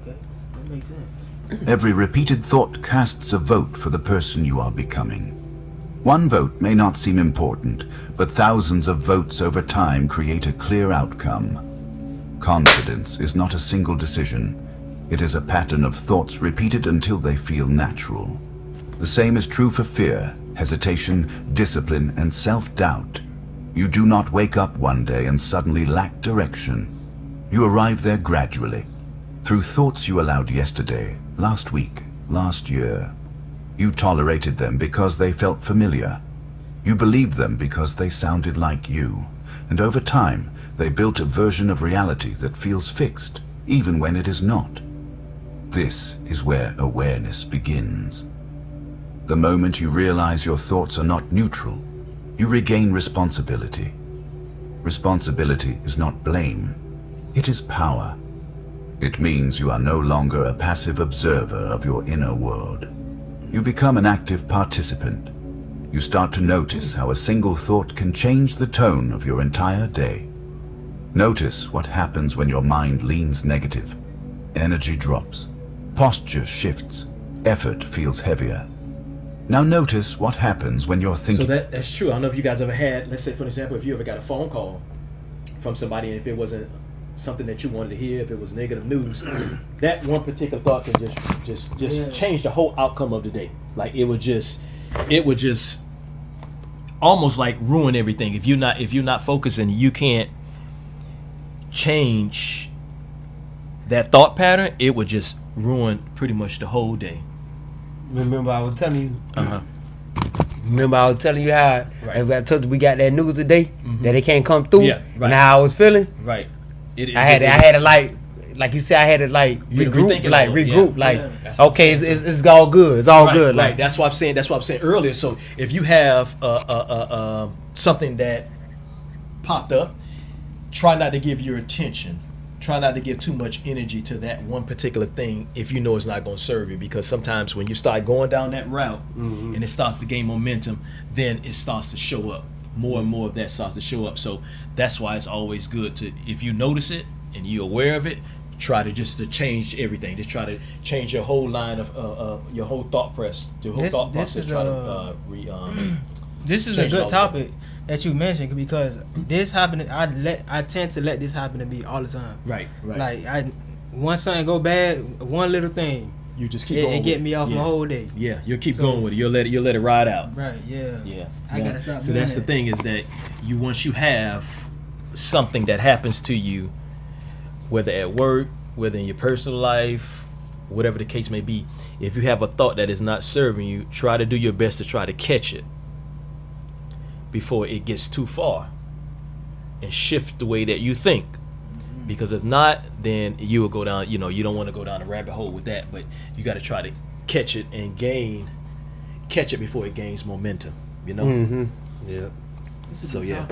Okay, that makes sense. Every repeated thought casts a vote for the person you are becoming. One vote may not seem important, but thousands of votes over time create a clear outcome. Confidence is not a single decision. It is a pattern of thoughts repeated until they feel natural. The same is true for fear, hesitation, discipline, and self-doubt. You do not wake up one day and suddenly lack direction. You arrive there gradually, through thoughts you allowed yesterday, last week, last year. You tolerated them because they felt familiar. You believed them because they sounded like you. And over time, they built a version of reality that feels fixed, even when it is not. This is where awareness begins. The moment you realize your thoughts are not neutral, you regain responsibility. Responsibility is not blame. It is power. It means you are no longer a passive observer of your inner world. You become an active participant. You start to notice how a single thought can change the tone of your entire day. Notice what happens when your mind leans negative. Energy drops. Posture shifts. Effort feels heavier. Now notice what happens when you're thinking. So that's true. I don't know if you guys ever had, let's say for example, if you ever got a phone call from somebody and if it wasn't something that you wanted to hear, if it was negative news, that one particular thought can just change the whole outcome of the day. Like it would just almost like ruin everything. If you're not focusing, you can't change that thought pattern. It would just ruin pretty much the whole day. Remember I was telling you. Remember I was telling you how I told you we got that news today that it can't come through. Yeah, right. And how I was feeling. Right. I had to like you said, I had to regroup. Okay, it's all good. It's all good. Right. That's what I'm saying earlier. So if you have something that popped up, try not to give your attention. Try not to give too much energy to that one particular thing if you know it's not going to serve you, because sometimes when you start going down that route and it starts to gain momentum, then it starts to show up. More and more of that starts to show up. So that's why it's always good to, if you notice it and you're aware of it, try to change everything. Just try to change your whole line of your whole thought process. This is a good topic that you mentioned, because this happened. I tend to let this happen to me all the time. Right. Like once something go bad, one little thing, you just keep going. It get me off my whole day. Yeah, you'll keep going with it. You'll let it ride out. Right. Yeah. Yeah. I gotta stop. So that's the thing, is that once you have something that happens to you, whether at work, whether in your personal life, whatever the case may be, if you have a thought that is not serving you, try to do your best to try to catch it before it gets too far and shift the way that you think. Because if not, then you will go down, you don't want to go down a rabbit hole with that, but you got to try to catch it before it gains momentum, Yeah. So yeah.